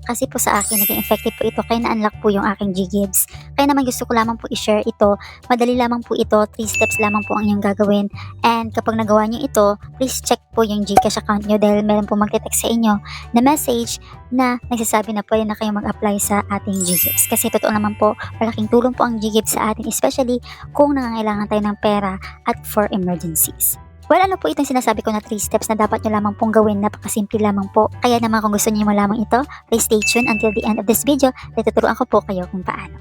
Kasi po sa akin naging effective po ito kaya na-unlock po yung aking Ggives. Kaya naman gusto ko lamang po i-share ito. Madali lamang po ito, 3 steps lamang po ang inyong gagawin. And kapag nagawa nyo ito, please check po yung Gcash account nyo dahil meron po magte-text sa inyo na message na nagsasabi na pwede na kayo mag-apply sa ating Ggives. Kasi totoo naman po, malaking tulong po ang Ggives sa atin, especially kung nangangailangan tayo ng pera at for emergencies. Well, ano po itong sinasabi ko na 3 steps na dapat nyo lamang pong gawin, napakasimple lamang po. Kaya naman kung gusto niyo malaman ito, please stay tuned until the end of this video dahil tuturuan ko po kayo kung paano.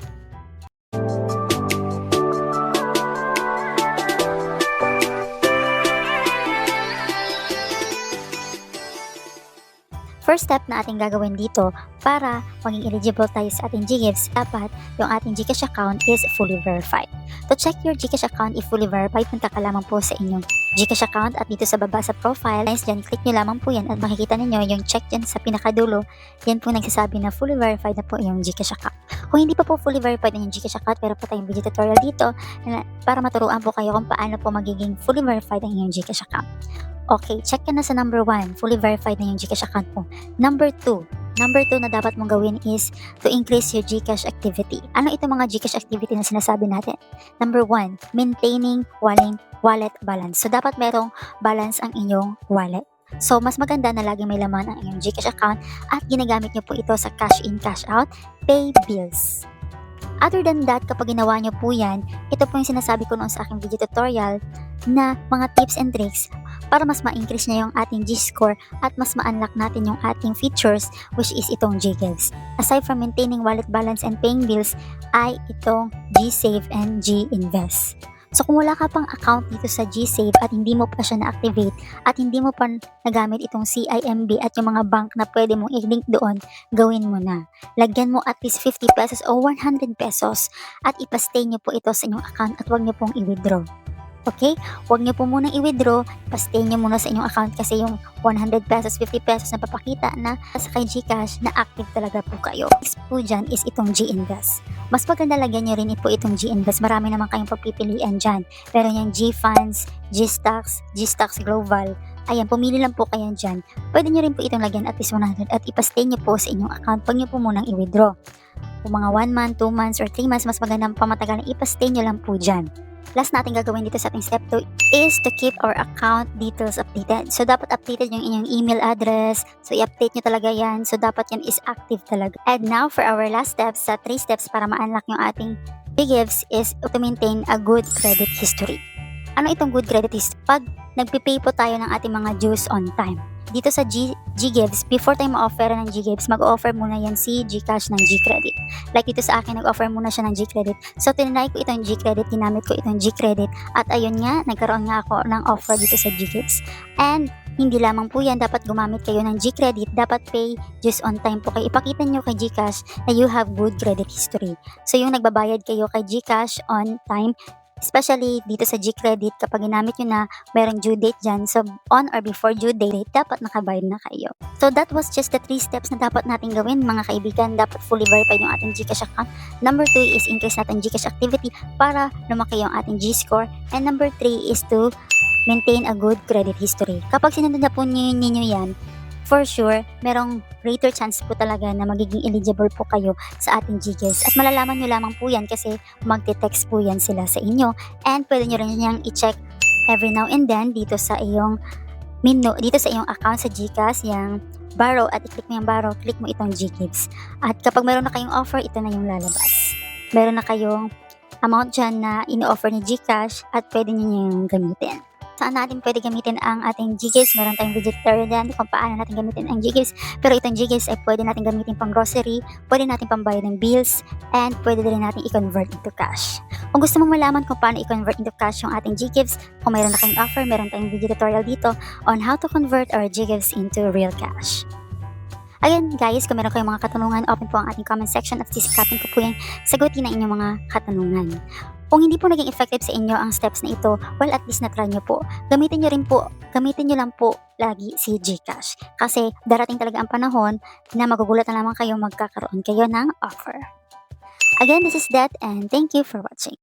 First step na ating gagawin dito para maging eligible tayo sa ating Ggives, dapat yung ating Gcash account is fully verified. To check your Gcash account if fully verified, punta ka lamang po sa inyong Gcash account at dito sa baba sa profile, dyan, click nyo lamang po yan at makikita ninyo yung check dyan sa pinakadulo, yan po nagsasabi na fully verified na po yung Gcash account. Kung hindi pa po fully verified na yung Gcash account, pero pa tayong video tutorial dito para maturuan po kayo kung paano po magiging fully verified ang inyong Gcash account. Okay, check ka na sa number 1, fully verified na yung Gcash account mo. Number 2 na dapat mong gawin is to increase your Gcash activity. Ano itong mga Gcash activity na sinasabi natin? Number 1, maintaining wallet balance. So, dapat merong balance ang inyong wallet. So, mas maganda na lagi may laman ang inyong Gcash account at ginagamit nyo po ito sa cash in, cash out, pay bills. Other than that, kapag ginawa nyo po yan, ito po yung sinasabi ko noon sa aking video tutorial na mga tips and tricks para mas ma-increase niya yung ating G-score at mas ma-unlock natin yung ating features which is itong Ggives. Aside from maintaining wallet balance and paying bills, ay itong G-Save and G-Invest. So kung wala ka pang account dito sa G-Save at hindi mo pa siya na-activate at hindi mo pa nagamit itong CIMB at yung mga bank na pwede mong i-link doon, gawin mo na. Lagyan mo at least 50 pesos o 100 pesos at ipastay nyo po ito sa inyong account at huwag nyo pong i-withdraw. Okay? Huwag nyo po munang i-withdraw, pastay nyo muna sa inyong account kasi yung 100 pesos, 50 pesos na papakita na sa kay Gcash na active talaga po kayo. Next po dyan is itong G-Invest. Mas maganda lagyan nyo rin po itong G-Invest. Marami naman kayong pagpipilian dyan. Meron yung G-Funds, G-Stocks, G-Stocks Global. Ayan, pumili lang po kayo dyan. Pwede nyo rin po itong lagyan at least 100 at ipastay nyo po sa inyong account. Huwag nyo po munang i-withdraw. Kung mga 1 month, 2 months, or 3 months, mas magandang pamatagal na ipastay nyo lang po dyan. Last natin gagawin dito sa ating step 2 is to keep our account details updated. So, dapat updated yung inyong email address. So, i-update nyo talaga yan. So, dapat yan is active talaga. And now, for our last steps, sa 3 steps para ma-unlock yung ating Ggives is to maintain a good credit history. Ano itong good credit history? Pag nagpipay po tayo ng ating mga dues on time. Dito sa Ggives, before tayo ma-offer ng Ggives, mag-offer muna yan si Gcash ng Gcredit. Like dito sa akin, nag-offer muna siya ng Gcredit. So, tinry ko itong Gcredit, ginamit ko itong Gcredit. At ayun nga, nagkaroon nga ako ng offer dito sa Ggives. And hindi lamang po yan, dapat gumamit kayo ng Gcredit, dapat pay just on time po kayo. Ipakita nyo kay Gcash na you have good credit history. So, yung nagbabayad kayo kay Gcash on time, especially dito sa Gcredit, kapag ginamit nyo na merong due date dyan, so on or before due date, dapat nakabayad na kayo. So that was just the 3 steps na dapat natin gawin mga kaibigan. Dapat fully verified yung ating Gcash account. Number 2 is increase natin Gcash activity para lumaki yung ating G-score. And number 3 is to maintain a good credit history. Kapag sinunod na po ninyo yan, for sure, merong greater chance po talaga na magiging eligible po kayo sa ating Ggives. At malalaman nyo lamang po yan kasi magte-text po yan sila sa inyo. And pwede nyo rin yung i-check every now and then dito sa iyong menu, dito sa iyong account sa Gcash, yung borrow, at i-click mo yung borrow, click mo itong Ggives. At kapag meron na kayong offer, ito na yung lalabas. Meron na kayong amount dyan na ini-offer ni Gcash at pwede nyo yung gamitin. Saan natin pwede gamitin ang ating Ggives? Meron tayong video tutorial dyan kung paano natin gamitin ang Ggives. Pero itong Ggives ay pwede natin gamitin pang grocery, pwede natin pambayad ng bills, and pwede rin natin i-convert into cash. Kung gusto mong malaman kung paano i-convert into cash yung ating Ggives, kung mayroon na kayong offer, meron tayong video tutorial dito on how to convert our Ggives into real cash. Again guys, kung meron kayong mga katanungan, open po ang ating comment section at sisikapin ko po yung sagutin ng inyong mga katanungan. Kung hindi po naging effective sa inyo ang steps na ito, well at least na-try nyo po. Gamitin nyo lang po lagi si Gcash. Kasi darating talaga ang panahon na magugulat na lamang kayo magkakaroon kayo ng offer. Again, this is Det and thank you for watching.